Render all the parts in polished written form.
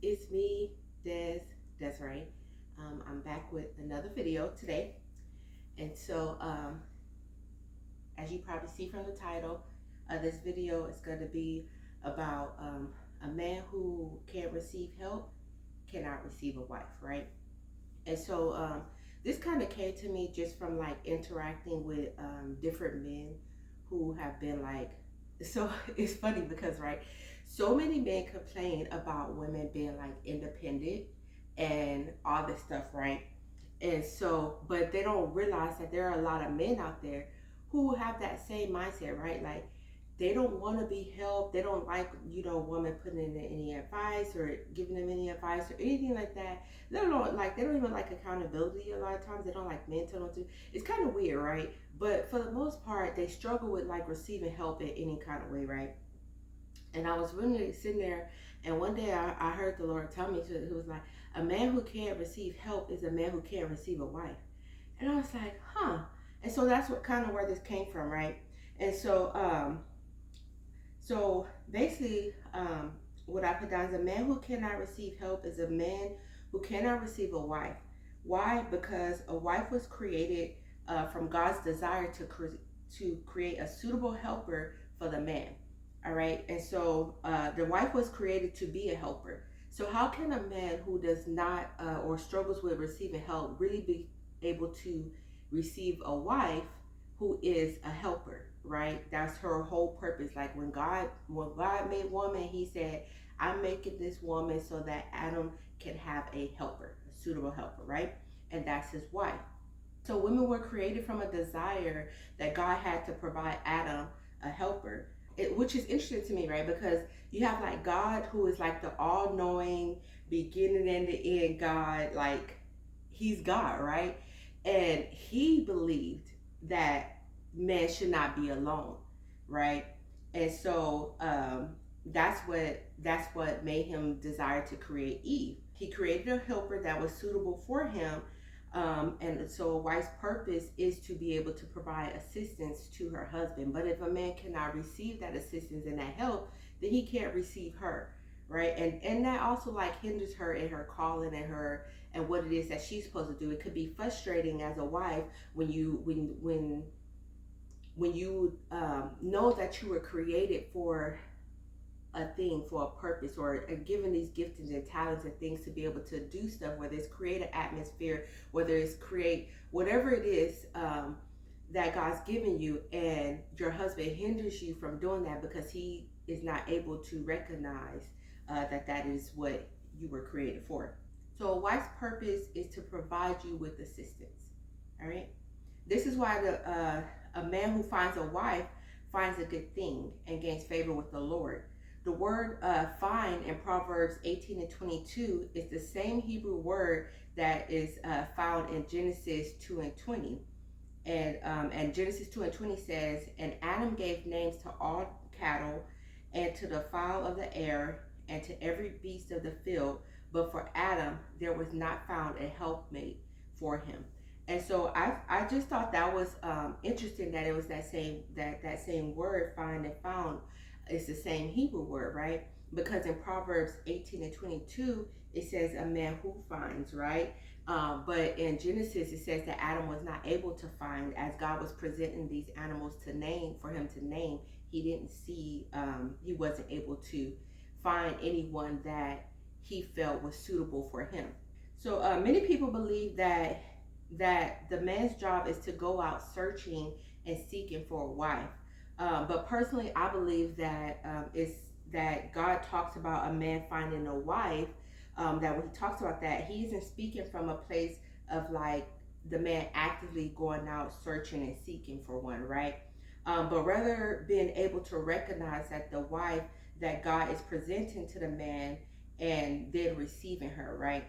it's me, Desiree. I'm back with another video today. And so, as you probably see from the title, this video is going to be about a man who can't receive help, cannot receive a wife, right? And so, this kind of came to me just from like interacting with different men who have been like, so it's funny because, right, so many men complain about women being like independent and all this stuff, right? And so, but they don't realize that there are a lot of men out there who have that same mindset, right? Like, they don't want to be helped. They don't like, women putting in any advice or giving them any advice or anything like that. They don't even like accountability a lot of times. They don't like men telling them to. It's kind of weird, right? But for the most part, they struggle with like receiving help in any kind of way, right? And I was really sitting there, and one day I heard the Lord tell me, he was like, a man who can't receive help is a man who can't receive a wife. And I was like, huh. And so that's what kind of where this came from, right? And so basically, what I put down is a man who cannot receive help is a man who cannot receive a wife. Why? Because a wife was created from God's desire to create a suitable helper for the man. All right, and so the wife was created to be a helper. So how can a man who does not or struggles with receiving help really be able to receive a wife who is a helper, right? That's her whole purpose. Like when God made woman, he said, I'm making this woman so that Adam can have a helper, a suitable helper, right? And that's his wife. So women were created from a desire that God had to provide Adam a helper. Which is interesting to me, right? Because you have like God, who is like the all-knowing, beginning and the end God, like he's God, right? And he believed that men should not be alone, right? And so that's what made him desire to create Eve. He created a helper that was suitable for him, and so a wife's purpose is to be able to provide assistance to her husband. But if a man cannot receive that assistance and that help, then he can't receive her, right? And that also like hinders her in her calling and what it is that she's supposed to do. It could be frustrating as a wife when you know that you were created for a thing, for a purpose, or given these giftings and talents and things to be able to do stuff, whether it's create an atmosphere, whether it's create whatever it is that God's given you, and your husband hinders you from doing that because he is not able to recognize that is what you were created for. So a wife's purpose is to provide you with assistance. All right. This is why a man who finds a wife finds a good thing and gains favor with the Lord. The word find in Proverbs 18 and 22 is the same Hebrew word that is found in Genesis 2 and 20. And Genesis 2 and 20 says, and Adam gave names to all cattle and to the fowl of the air and to every beast of the field. But for Adam, there was not found a helpmate for him. And so I just thought that was interesting that it was that same word, find and found, is the same Hebrew word, right? Because in Proverbs 18 and 22, it says a man who finds, right? But in Genesis, it says that Adam was not able to find, as God was presenting these animals for him to name. He didn't see, he wasn't able to find anyone that he felt was suitable for him. So many people believe that the man's job is to go out searching and seeking for a wife. But personally, I believe that it's that God talks about a man finding a wife. That when he talks about that, he isn't speaking from a place of like the man actively going out searching and seeking for one, right? But rather being able to recognize that the wife that God is presenting to the man and then receiving her, right?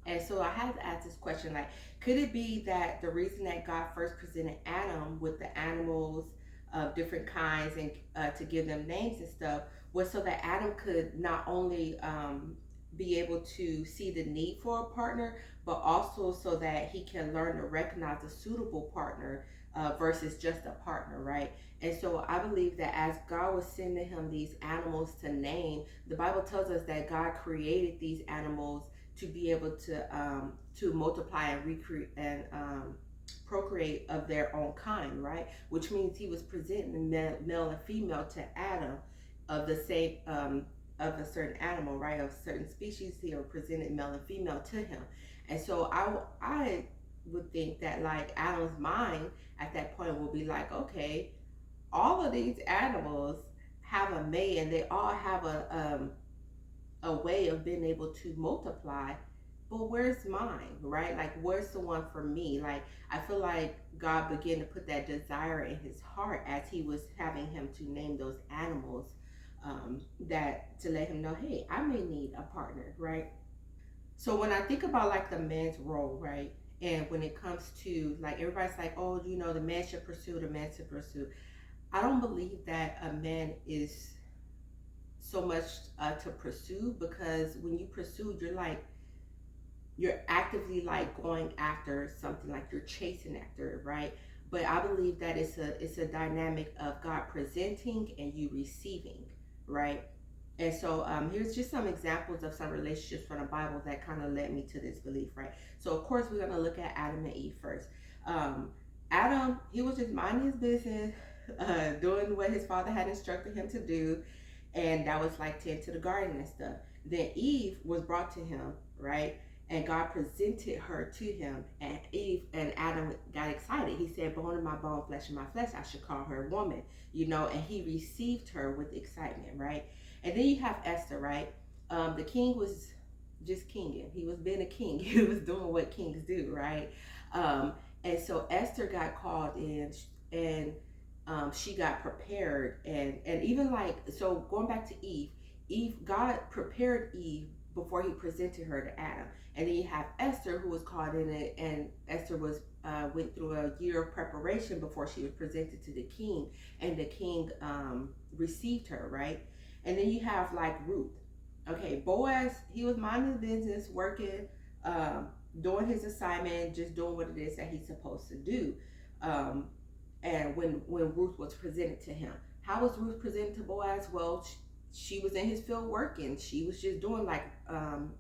And so I had to ask this question, like, could it be that the reason that God first presented Adam with the animals of different kinds and to give them names and stuff was so that Adam could not only be able to see the need for a partner, but also so that he can learn to recognize a suitable partner versus just a partner, right? And so I believe that as God was sending him these animals to name, the Bible tells us that God created these animals to be able to multiply and recreate and procreate of their own kind, right? Which means he was presenting male and female to Adam of the same of a certain animal, right? Of certain species, he presented male and female to him. And so I would think that like Adam's mind at that point will be like, okay, all of these animals have a mate and they all have a way of being able to multiply, but where's mine, right? Like where's the one for me? Like I feel like God began to put that desire in his heart as he was having him to name those animals, that to let him know, hey, I may need a partner, right? So when I think about like the man's role, right, and when it comes to like everybody's like, oh, the man should pursue, the man should pursue. I don't believe that a man is so much to pursue, because when you pursue, you're actively like going after something, like you're chasing after it, right? But I believe that it's a dynamic of God presenting and you receiving, right? And so here's just some examples of some relationships from the Bible that kind of led me to this belief, right? So of course we're gonna look at Adam and Eve first. um, Adam, he was just minding his business, doing what his father had instructed him to do, and that was like tend to the garden and stuff. Then Eve was brought to him, right? And God presented her to him, and Eve and Adam got excited. He said, "Bone of my bone, flesh of my flesh. I should call her woman," And he received her with excitement, right? And then you have Esther, right? The king was just kinging. He was being a king. He was doing what kings do, right? Um, and so Esther got called in, and she got prepared, and even like so going back to Eve, God prepared Eve before he presented her to Adam. And then you have Esther, who was called in it, and Esther was went through a year of preparation before she was presented to the king, and the king received her, right? And then you have like Ruth. Okay, Boaz, he was minding his business, working, um, doing his assignment, just doing what it is that he's supposed to do. Um, and when Ruth was presented to him, how was Ruth presented to Boaz? Well, she was in his field working. She was just doing like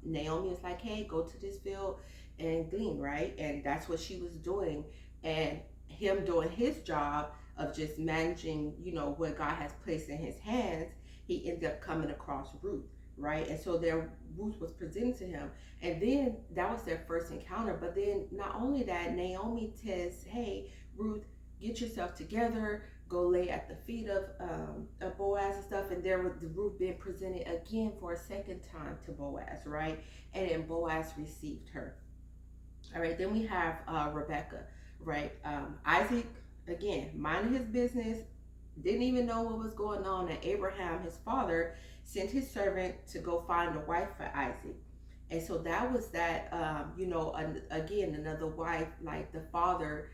Naomi was like, hey, go to this field and glean, right? And that's what she was doing. And him doing his job of just managing, what God has placed in his hands, he ended up coming across Ruth, right? And so there Ruth was presented to him. And then that was their first encounter. But then not only that, Naomi says, hey, Ruth, get yourself together, go lay at the feet of Boaz and stuff. And there was the Ruth being presented again for a second time to Boaz, right? And then Boaz received her. All right, then we have Rebecca, right? Isaac, again, minding his business, didn't even know what was going on. And Abraham, his father, sent his servant to go find a wife for Isaac. And so that was that, again, another wife, like the father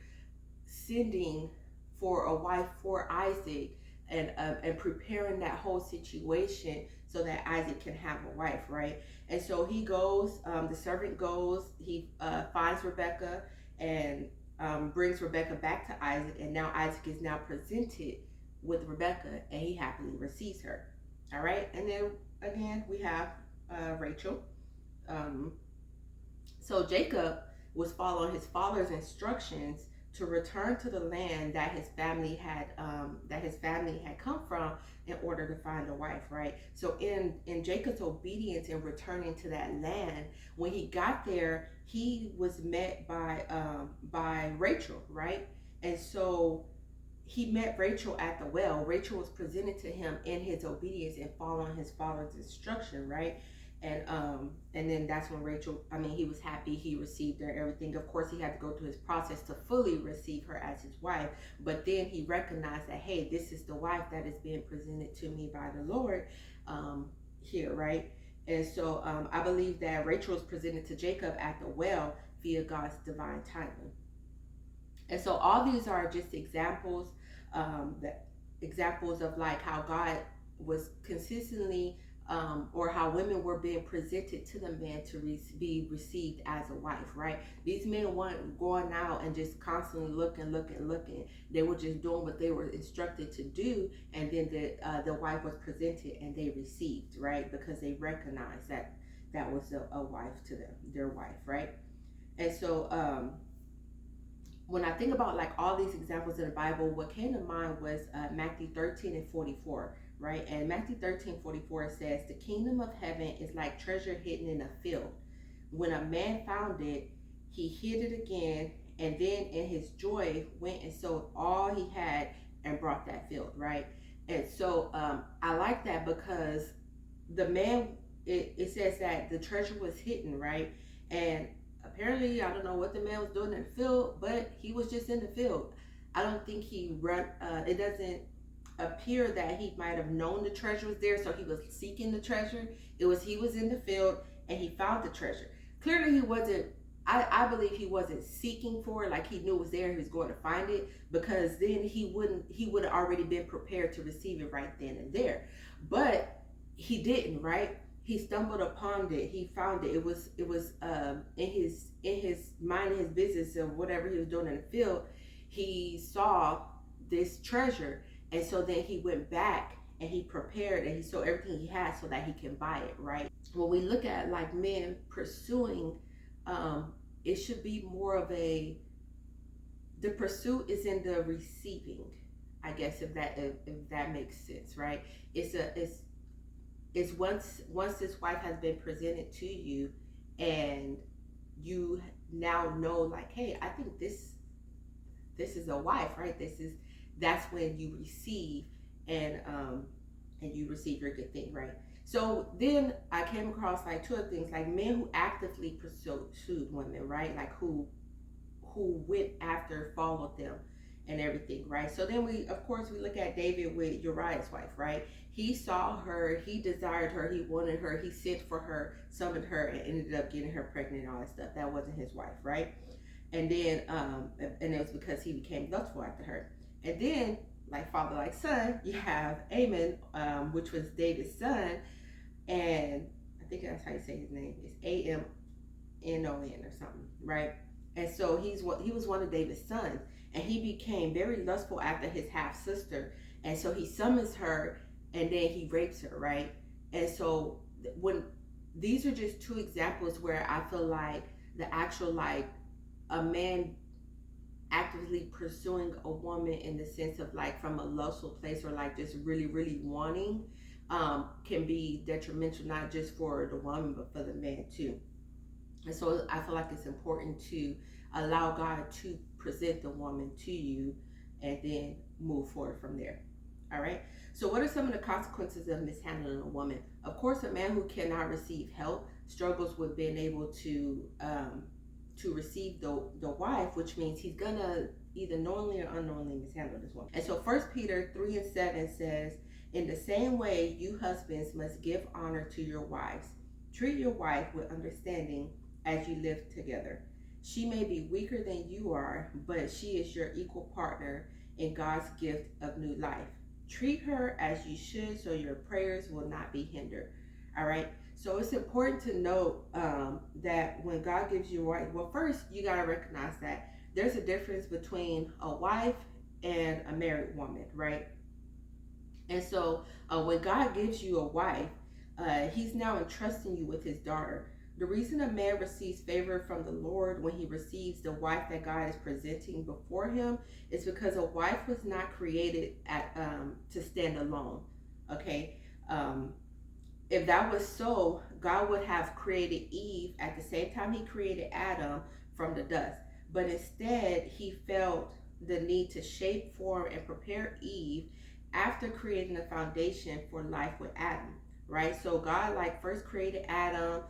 sending for a wife for Isaac, and preparing that whole situation so that Isaac can have a wife, right? And so he goes, the servant goes, he finds Rebecca, and brings Rebecca back to Isaac, and now Isaac is now presented with Rebecca, and he happily receives her. All right, and then again we have Rachel. Um, so Jacob was following his father's instructions to return to the land that his family had come from in order to find a wife, right? So in Jacob's obedience in returning to that land, when he got there, he was met by Rachel, right? And so he met Rachel at the well. Rachel was presented to him in his obedience and following his father's instruction, right? And then that's when he was happy, he received her, everything. Of course, he had to go through his process to fully receive her as his wife, but then he recognized that, hey, this is the wife that is being presented to me by the Lord, here, right? And so I believe that Rachel was presented to Jacob at the well via God's divine timing. And so all these are just examples, that examples of like how God was consistently or how women were being presented to the man to be received as a wife, right? These men weren't going out and just constantly looking. They were just doing what they were instructed to do, and then the wife was presented and they received, right? Because they recognized that that was a wife to them, their wife, right? And so when I think about like all these examples in the Bible, what came to mind was Matthew 13:44, right? And Matthew 13:44 says, "The kingdom of heaven is like treasure hidden in a field. When a man found it, he hid it again, and then in his joy went and sold all he had and brought that field," right? And so I like that because the man, it says that the treasure was hidden, right? And apparently, I don't know what the man was doing in the field, but he was just in the field. I don't think he run. It doesn't appear that he might have known the treasure was there, so he was seeking the treasure. It was he was in the field and he found the treasure. Clearly, he wasn't. I believe he wasn't seeking for it, like he knew it was there. He was going to find it, because then he would have already been prepared to receive it right then and there. But he didn't, right? He stumbled upon it. He found it. It was in his mind, his business, or whatever he was doing in the field. He saw this treasure, and so then he went back and he prepared and he sold everything he had so that he can buy it, right? When we look at like men pursuing, it should be more of the pursuit is in the receiving, I guess, if that makes sense, right? It's once this wife has been presented to you, and you now know, like, hey, I think this is a wife, right? That's when you receive, and you receive your good thing, right? So then I came across like two other things, like men who actively pursued women, right? Like who went after, followed them and everything, right? So then we look at David with Uriah's wife, right? He saw her, he desired her, he wanted her, he sent for her, summoned her, and ended up getting her pregnant and all that stuff. That wasn't his wife, right? And then and it was because he became lustful after her. And then, like father, like son, you have Amon, which was David's son, and I think that's how you say his name. It's Amnon or something, right? And so he was one of David's sons, and he became very lustful after his half sister, and so he summons her, and then he rapes her, right? And so when these are just two examples where I feel like the actual, like, a man actively pursuing a woman in the sense of like from a lustful place, or like just really really wanting, can be detrimental, not just for the woman but for the man too. And so I feel like it's important to allow God to present the woman to you and then move forward from there. All right. So what are some of the consequences of mishandling a woman? Of course, a man who cannot receive help struggles with being able to receive the wife, which means he's gonna either knowingly or unknowingly mishandle this woman. And so 1 Peter 3:7 says, "In the same way, you husbands must give honor to your wives. Treat your wife with understanding as you live together. She may be weaker than you are, but she is your equal partner in God's gift of new life. Treat her as you should, so your prayers will not be hindered." All right. So it's important to note that when God gives you a wife, well, first you got to recognize that there's a difference between a wife and a married woman, right? And so when God gives you a wife, he's now entrusting you with his daughter. The reason a man receives favor from the Lord when he receives the wife that God is presenting before him is because a wife was not created to stand alone. Okay. If that was so, God would have created Eve at the same time he created Adam from the dust. But instead, he felt the need to shape, form, and prepare Eve after creating a foundation for life with Adam, right? So God first created Adam,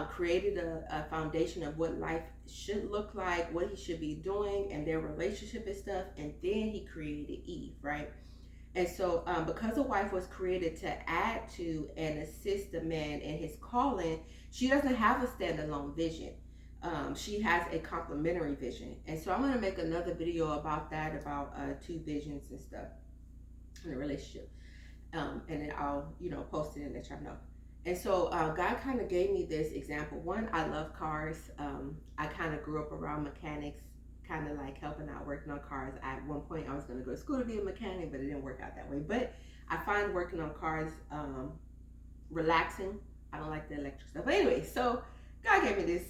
created a foundation of what life should look like, what he should be doing, and their relationship and stuff. And then he created Eve, right? And so because a wife was created to add to and assist the man in his calling, she doesn't have a standalone vision. She has a complementary vision. And so I'm going to make another video about that, about two visions and stuff in a relationship. And then I'll, post it and let y'all know. And so God kind of gave me this example. One, I love cars. I kind of grew up around mechanics, kind of like helping out working on cars. At one point, I was going to go to school to be a mechanic, but it didn't work out that way. But I find working on cars relaxing. I don't like the electric stuff. But anyway, so God gave me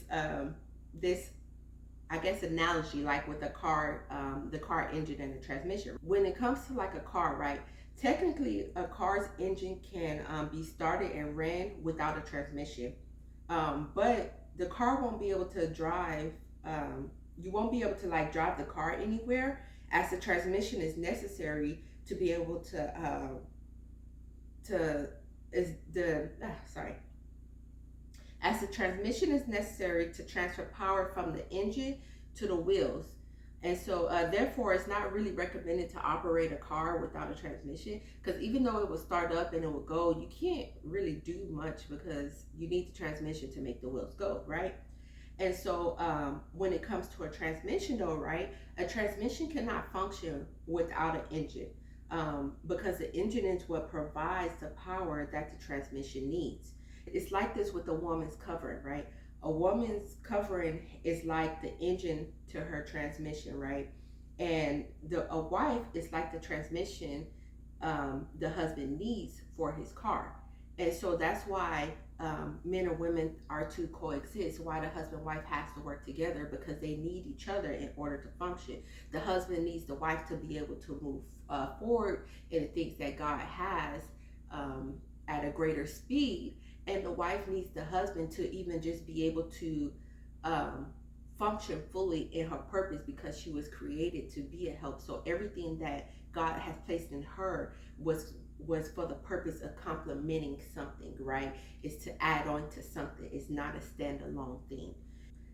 this I guess analogy like with the car engine and the transmission. When it comes to like a car, right? Technically, a car's engine can be started and ran without a transmission, but the car won't be able to drive. You won't be able to like drive the car anywhere, as the transmission is necessary to be able to is the sorry as the transmission is necessary to transfer power from the engine to the wheels. And so, therefore, it's not really recommended to operate a car without a transmission, because even though it will start up and it will go, you can't really do much because you need the transmission to make the wheels go, right? And so, when it comes to a transmission, though, right, a transmission cannot function without an engine, because the engine is what provides the power that the transmission needs. It's like this with a woman's covering, right? A woman's covering is like the engine to her transmission, right? And a wife is like the transmission the husband needs for his car. And so that's why men and women are to coexist. Why the husband and wife has to work together, because they need each other in order to function. The husband needs the wife to be able to move forward in the things that God has at a greater speed, and the wife needs the husband to even just be able to function fully in her purpose, because she was created to be a help. So everything that God has placed in her was for the purpose of complementing something, right? It's to add on to something. It's not a standalone thing.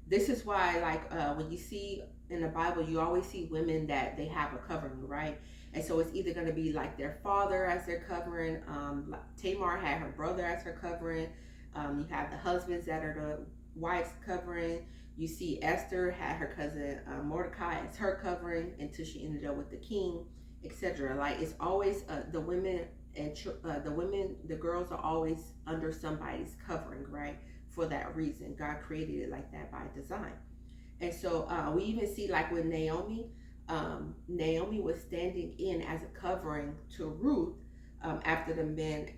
This is why, like, when you see in the Bible, you always see women that they have a covering, right? And so it's either going to be like their father as their covering. Like Tamar had her brother as her covering. You have the husbands that are the wife's covering. You see Esther had her cousin Mordecai as her covering until she ended up with the king, etc. Like, it's always the women and the girls are always under somebody's covering, right? For that reason, God created it like that by design. And so we even see, like, with Naomi, Naomi was standing in as a covering to Ruth after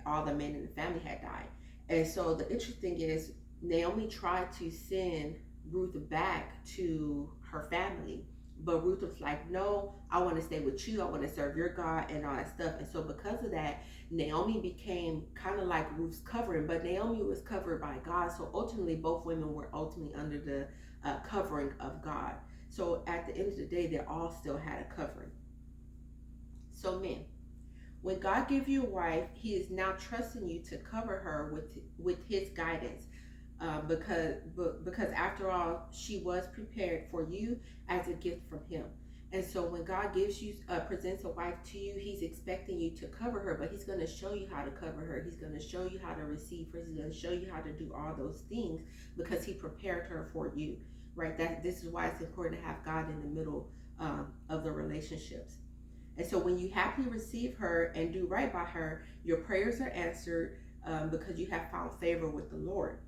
all the men in the family had died. And so the interesting is, Naomi tried to send Ruth back to her family, but Ruth was like, no, I want to stay with you. I want to serve your God and all that stuff. And so because of that, Naomi became kind of like Ruth's covering, but Naomi was covered by God. So ultimately, both women were ultimately under the covering of God. So at the end of the day, they all still had a covering. So men, when God gives you a wife, he is now trusting you to cover her with his guidance. Because after all, she was prepared for you as a gift from him. And so when God presents a wife to you, he's expecting you to cover her, but he's going to show you how to cover her. He's going to show you how to receive her. He's going to show you how to do all those things, because he prepared her for you, right? This is why it's important to have God in the middle of the relationships. And so when you happily receive her and do right by her, your prayers are answered because you have found favor with the Lord.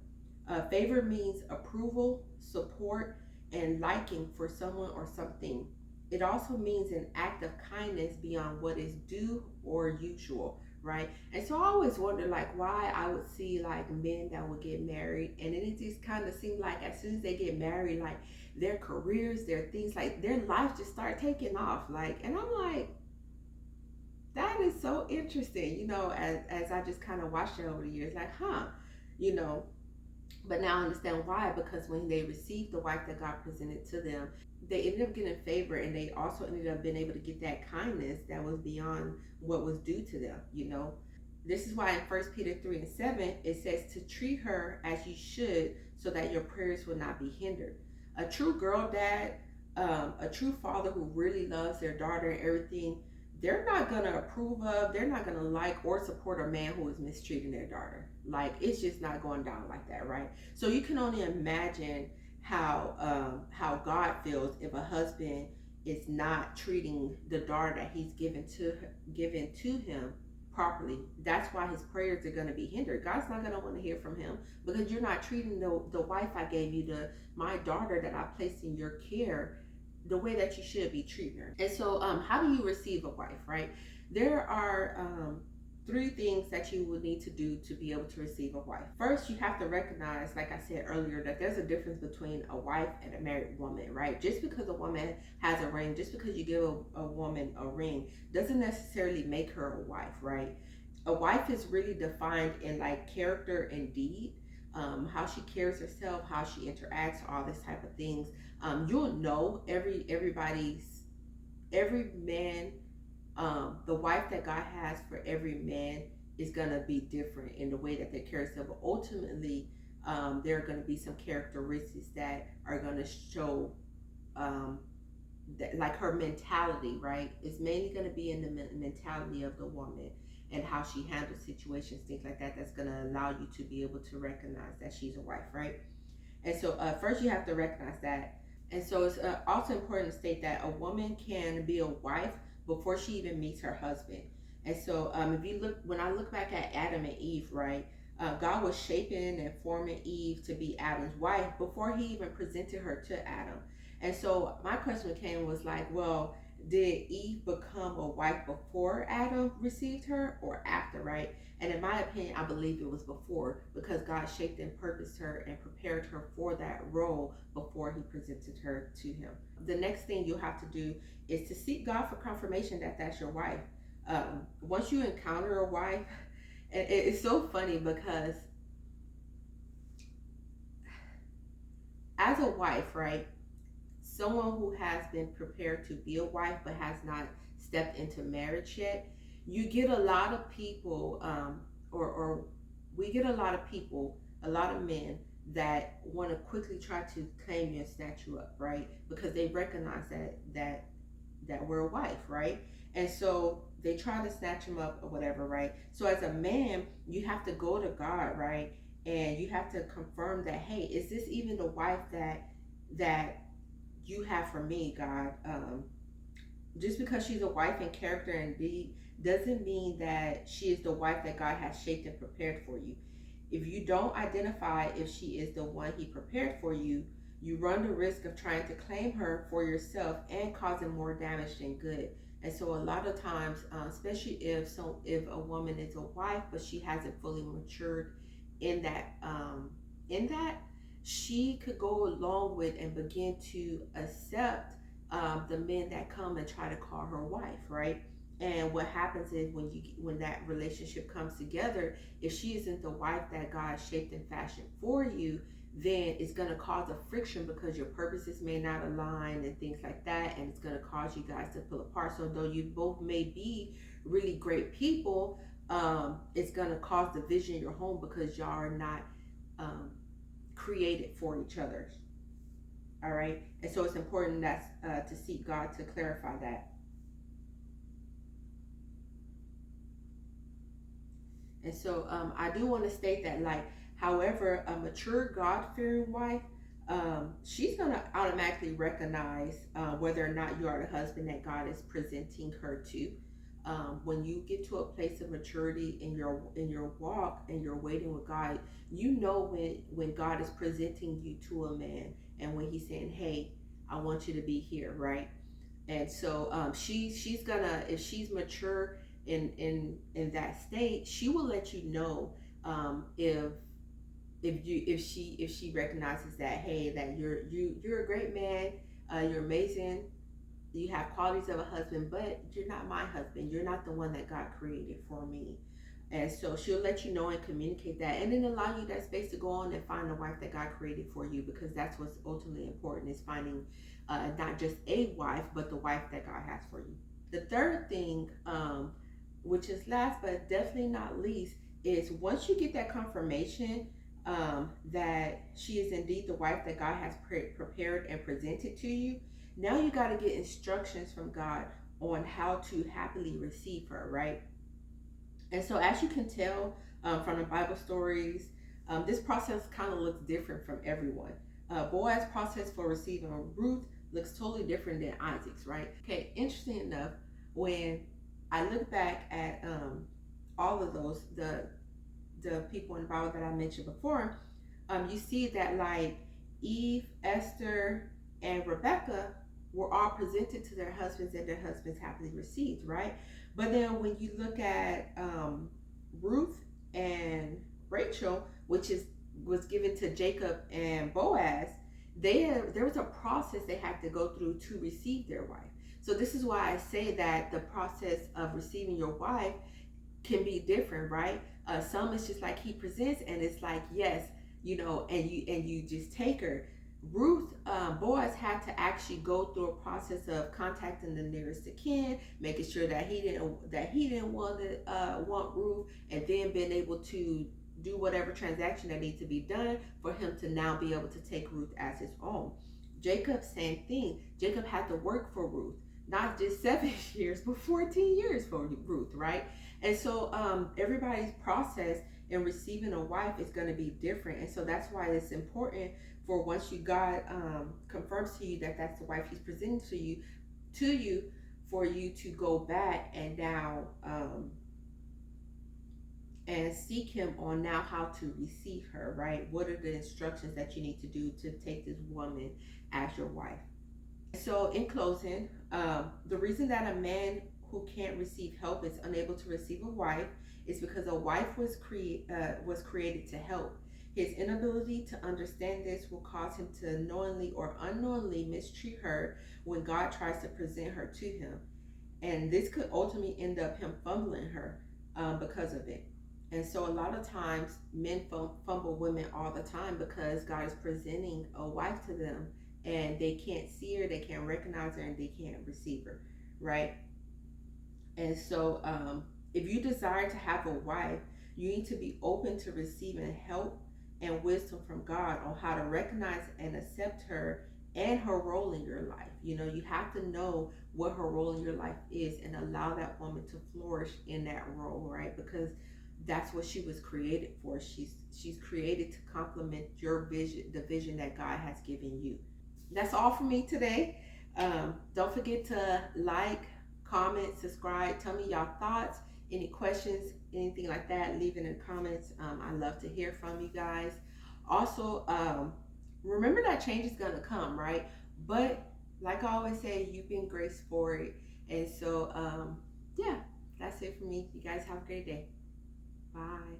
Favor means approval, support, and liking for someone or something. It also means an act of kindness beyond what is due or usual, right? And so I always wonder, like, why I would see like men that would get married, and then it just kind of seemed like as soon as they get married, like their careers, their things, like their life just start taking off. Like, and I'm like, that is so interesting, as I just kind of watched it over the years, like, you know, but now I understand why, because when they received the wife that God presented to them, they ended up getting favor, and they also ended up being able to get that kindness that was beyond what was due to them. This is why in 1 Peter 3:7, it says to treat her as you should, so that your prayers will not be hindered. A true girl dad, a true father who really loves their daughter and everything, they're not going to approve of, they're not going to like or support a man who is mistreating their daughter. Like, it's just not going down like that, right? So you can only imagine how God feels if a husband is not treating the daughter that he's given to him properly. That's why his prayers are going to be hindered. God's not going to want to hear from him because you're not treating the wife I gave you, my daughter that I placed in your care, the way that you should be treating her. And so, how do you receive a wife, right? There are three things that you will need to do to be able to receive a wife. First, you have to recognize, like I said earlier, that there's a difference between a wife and a married woman, right? Just because a woman has a ring, just because you give a woman a ring, doesn't necessarily make her a wife, right? A wife is really defined in like character and deed, how she carries herself, how she interacts, all this type of things. You'll know every man, the wife that God has for every man is gonna be different in the way that they carry themselves. But ultimately, there are gonna be some characteristics that are gonna show, that, like her mentality, right? It's mainly gonna be in the mentality of the woman and how she handles situations, things like that. That's gonna allow you to be able to recognize that she's a wife, right? And so, first you have to recognize that. And so it's also important to state that a woman can be a wife before she even meets her husband. And so, if you look, when I look back at Adam and Eve, right, God was shaping and forming Eve to be Adam's wife before he even presented her to Adam. And so my question came was like, well, did Eve become a wife before Adam received her or after, right? And in my opinion, I believe it was before, because God shaped and purposed her and prepared her for that role before he presented her to him. The next thing you'll have to do is to seek God for confirmation that that's your wife. Once you encounter a wife, and it's so funny because as a wife, right, someone who has been prepared to be a wife but has not stepped into marriage yet, you get a lot of people, or we get a lot of people, a lot of men that want to quickly try to claim you and snatch you up, right? Because they recognize that we're a wife, right? And so they try to snatch him up or whatever, right? So as a man, you have to go to God, right? And you have to confirm that, hey, is this even the wife that you have for me, God? Just because she's a wife in character and deed doesn't mean that she is the wife that God has shaped and prepared for you. If you don't identify if she is the one he prepared for you, you run the risk of trying to claim her for yourself and causing more damage than good. And so a lot of times, especially if a woman is a wife but she hasn't fully matured in that, she could go along with and begin to accept the men that come and try to call her wife, right? And what happens is when that relationship comes together, if she isn't the wife that God shaped and fashioned for you, then it's going to cause a friction because your purposes may not align and things like that, and it's going to cause you guys to pull apart. So though you both may be really great people, it's going to cause division in your home because y'all are not created for each other. All right, and so it's important to seek God to clarify that. And so I do want to state that, like, however, a mature God-fearing wife, she's going to automatically recognize whether or not you are the husband that God is presenting her to. When you get to a place of maturity in your walk and you're waiting with God, you know when God is presenting you to a man and when he's saying, "Hey, I want you to be here," right? And so she's gonna, if she's mature in that state, she will let you know if she recognizes that, hey, that you're a great man, you're amazing, you have qualities of a husband, but you're not my husband. You're not the one that God created for me. And so she'll let you know and communicate that, and then allow you that space to go on and find the wife that God created for you, because that's what's ultimately important, is finding not just a wife, but the wife that God has for you. The third thing, which is last but definitely not least, is once you get that confirmation that she is indeed the wife that God has prepared and presented to you, now you got to get instructions from God on how to happily receive her, right? And so, as you can tell from the Bible stories, this process kind of looks different from everyone. Boaz's process for receiving Ruth looks totally different than Isaac's, right? Okay, interesting enough, when I look back at all of those, the people in the Bible that I mentioned before, you see that like Eve, Esther, and Rebecca were all presented to their husbands and their husbands happily received, right? But then when you look at Ruth and Rachel, which is was given to Jacob and Boaz, there was a process they had to go through to receive their wife. So this is why I say that the process of receiving your wife can be different, right? Some it's just like he presents, and it's like yes, and you just take her. Ruth, Boaz had to actually go through a process of contacting the nearest of kin, making sure that he didn't want Ruth, and then being able to do whatever transaction that needs to be done for him to now be able to take Ruth as his own. Jacob, same thing. Jacob had to work for Ruth, not just 7 years, but 14 years for Ruth, right? And so everybody's process in receiving a wife is going to be different, and so that's why it's important for once God confirms to you that that's the wife He's presenting to you, for you to go back and now and seek Him on now how to receive her, right? What are the instructions that you need to do to take this woman as your wife? So in closing, the reason that a man who can't receive help is unable to receive a wife is because a wife was created to help. His inability to understand this will cause him to knowingly or unknowingly mistreat her when God tries to present her to him. And this could ultimately end up him fumbling her because of it. And so a lot of times men fumble women all the time because God is presenting a wife to them and they can't see her, they can't recognize her, and they can't receive her, right? And so if you desire to have a wife, you need to be open to receiving help and wisdom from God on how to recognize and accept her and her role in your life. You have to know what her role in your life is and allow that woman to flourish in that role, right? Because that's what she was created for. She's created to complement your vision, the vision that God has given you. That's all for me today. Don't forget to like, comment, subscribe. Tell me y'all thoughts, any questions, anything like that. Leave it in the comments. I love to hear from you guys. Also, remember that change is gonna come, right? But like I always say, you've been graced for it. And so, yeah, that's it for me. You guys have a great day. Bye.